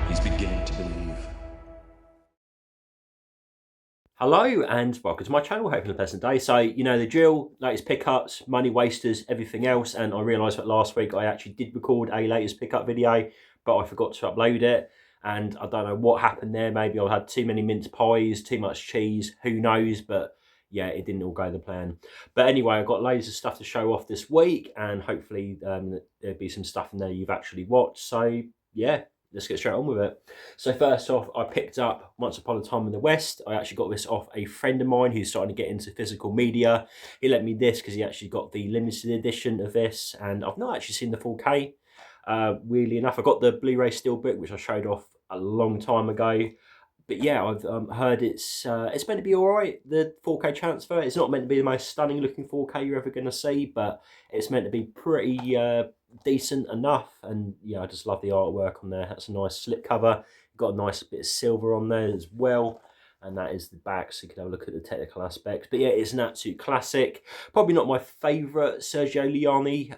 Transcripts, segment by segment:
He's beginning to believe. Hello and welcome to my channel. Hoping a pleasant day. So, you know the drill, latest pickups, money wasters, everything else. And I realised that last week I actually did record a latest pickup video, but I forgot to upload it. And I don't know what happened there. Maybe I had too many mince pies, too much cheese, who knows. But yeah, it didn't all go to plan. But anyway, I've got loads of stuff to show off this week, and hopefully there'll be some stuff in there you've actually watched. So yeah, let's get straight on with it. So first off, I picked up Once Upon a Time in the West. I actually got this off a friend of mine who's starting to get into physical media. He lent me this because he actually got the limited edition of this, and I've not actually seen the 4K. Weirdly enough, I got the Blu-ray Steelbook, which I showed off a long time ago. But yeah, I've heard it's meant to be all right. The 4K transfer. It's not meant to be the most stunning looking 4K you're ever going to see, but it's meant to be pretty decent enough. And yeah, I just love the artwork on there. That's a nice slip cover. Got a nice bit of silver on there as well. And that is the back, so you can have a look at the technical aspects. But yeah, it's an absolute classic. Probably not my favourite Sergio Leone,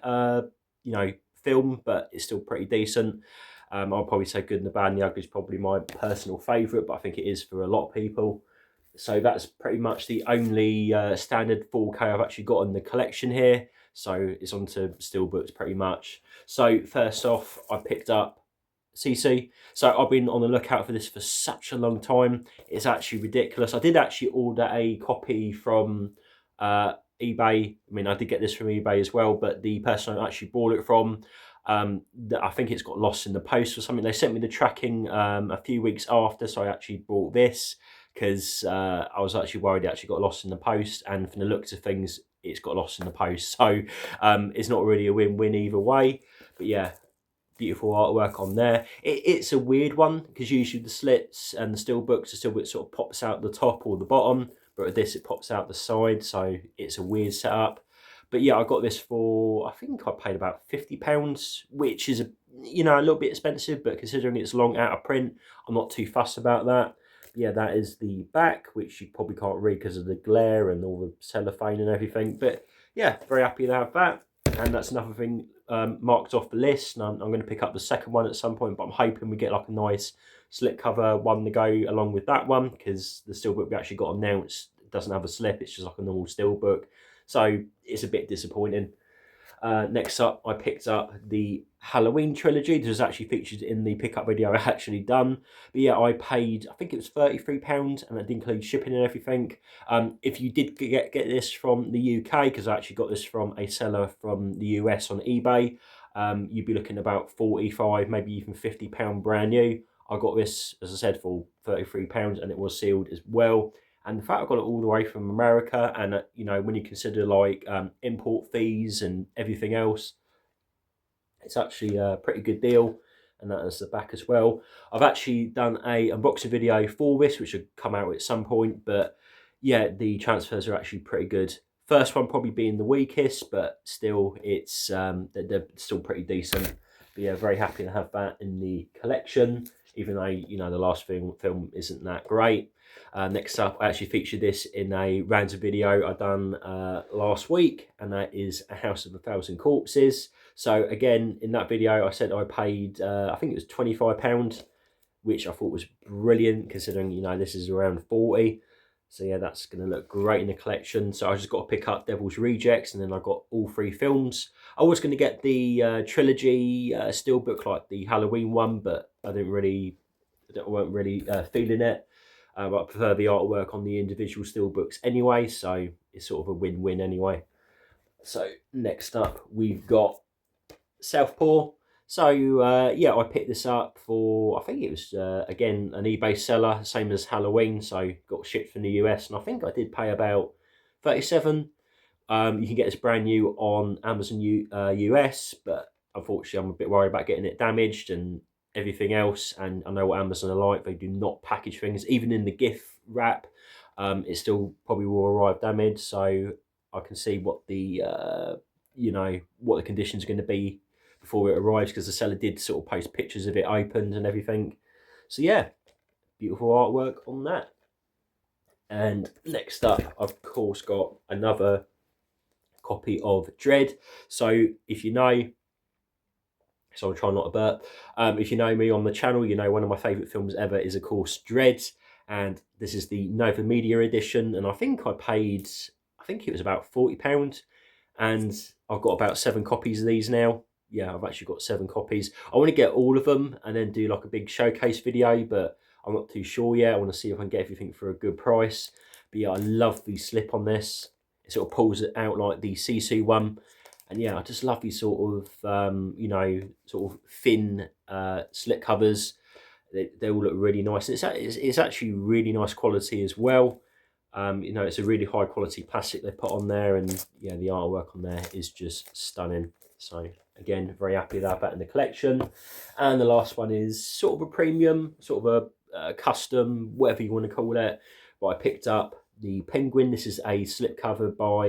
film, but it's still pretty decent. I'll probably say Good and the Bad and the Ugly is probably my personal favourite, but I think it is for a lot of people. So that's pretty much the only standard 4K I've actually got in the collection here. So it's onto Steelbooks pretty much. So first off, I picked up CC. So I've been on the lookout for this for such a long time. It's actually ridiculous. I did actually order a copy from eBay. I mean, I did get this from eBay as well, but the person I actually bought it from, I think it's got lost in the post or something. They sent me the tracking a few weeks after, so I actually bought this because I was actually worried it actually got lost in the post, and from the looks of things, it's got lost in the post. So it's not really a win-win either way. But yeah, beautiful artwork on there. It's a weird one because usually the slits and the steelbooks, the steelbook sort of pops out the top or the bottom, but with this it pops out the side, so it's a weird setup. But yeah, I got this for, I think I paid about £50, which is a little bit expensive, but considering it's long out of print, I'm not too fussed about that. But yeah, that is the back, which you probably can't read because of the glare and all the cellophane and everything. But yeah, very happy to have that. And that's another thing marked off the list. And I'm going to pick up the second one at some point, but I'm hoping we get like a nice slipcover one to go along with that one, because the steelbook we actually got announced doesn't have a slip. It's just like a normal steelbook. So it's a bit disappointing. Next up, I picked up the Halloween trilogy. This was actually featured in the pickup video I actually done. But yeah, I paid, I think it was £33, and that did include shipping and everything. If you did get this from the UK, because I actually got this from a seller from the US on eBay, you'd be looking about 45, maybe even £50 brand new. I got this, as I said, for £33, and it was sealed as well. And the fact I got it all the way from America, and when you consider like import fees and everything else, it's actually a pretty good deal. And that is the back as well. I've actually done a unboxing video for this, which should come out at some point. But yeah, the transfers are actually pretty good. First one probably being the weakest, but still, it's they're still pretty decent. But yeah, very happy to have that in the collection, even though the last film isn't that great. Next up, I actually featured this in a random video I done last week, and that is A House of a Thousand Corpses. So again, in that video, I said I paid, I think it was £25, which I thought was brilliant, considering, this is around 40. So yeah, that's going to look great in the collection. So I just got to pick up Devil's Rejects, and then I got all three films. I was going to get the trilogy steelbook, like the Halloween one, but I weren't really feeling it. But I prefer the artwork on the individual steelbooks anyway, so it's sort of a win-win anyway. So next up, we've got Southpaw. So yeah, I picked this up for, I think it was again an eBay seller, same as Halloween. So got shipped from the US, and I think I did pay about 37. You can get this brand new on Amazon US, but unfortunately I'm a bit worried about getting it damaged and everything else. And I know what Amazon are like; they do not package things, even in the gift wrap. It still probably will arrive damaged. So I can see what the what the conditions are going to be before it arrives, because the seller did sort of post pictures of it opened and everything. So yeah, beautiful artwork on that. And next up, I've of course got another copy of Dread. So if you know, so I'll try not to burp. If you know me on the channel, you know one of my favourite films ever is of course Dread, and this is the Nova Media edition. And I think I think it was about £40, and I've got about 7 copies of these now. Yeah, I've actually got 7 copies. I want to get all of them and then do like a big showcase video, but I'm not too sure yet. I want to see if I can get everything for a good price. But yeah, I love the slip on this. It sort of pulls it out like the Sisu one. And yeah, I just love these sort of, you know, sort of thin slip covers. They all look really nice. And it's actually really nice quality as well. You know, it's a really high quality plastic they put on there, and yeah, the artwork on there is just stunning. So again, very happy with that in the collection. And the last one is sort of a premium, sort of a custom, whatever you want to call it. But I picked up the Penguin. This is a slip cover by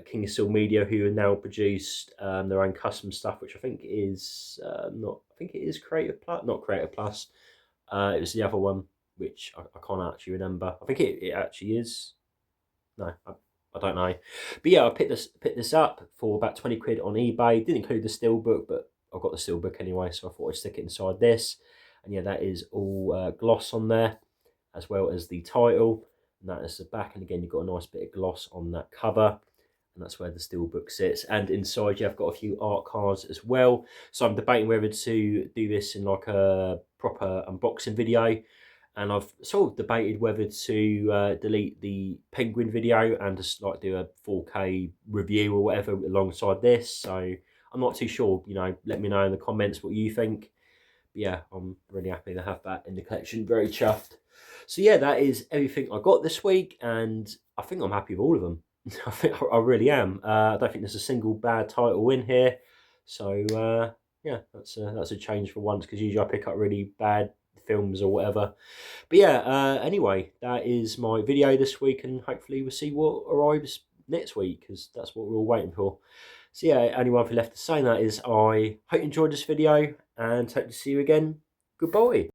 King of Seal Media, who have now produced their own custom stuff, which I think is not. I think it is Creative Plus, not Creative Plus. It was the other one, which I can't actually remember. I think it actually is. No, I don't know. But yeah, I picked this up for about 20 quid on eBay. Didn't include the steelbook, but I've got the steelbook anyway, so I thought I'd stick it inside this. And yeah, that is all gloss on there, as well as the title. And that is the back. And again, you've got a nice bit of gloss on that cover. And that's where the steelbook sits. And inside, you have got a few art cards as well. So I'm debating whether to do this in like a proper unboxing video. And I've sort of debated whether to delete the Penguin video and just like do a 4K review or whatever alongside this. So I'm not too sure, you know, let me know in the comments what you think. But yeah, I'm really happy to have that in the collection, very chuffed. So yeah, that is everything I got this week, and I think I'm happy with all of them. I really am. I don't think there's a single bad title in here. So yeah, that's a change for once, because usually I pick up really bad films or whatever. But yeah, anyway, that is my video this week, and hopefully we'll see what arrives next week, because that's what we're all waiting for. So yeah, only one thing left to say that is I hope you enjoyed this video, and hope to see you again. Goodbye.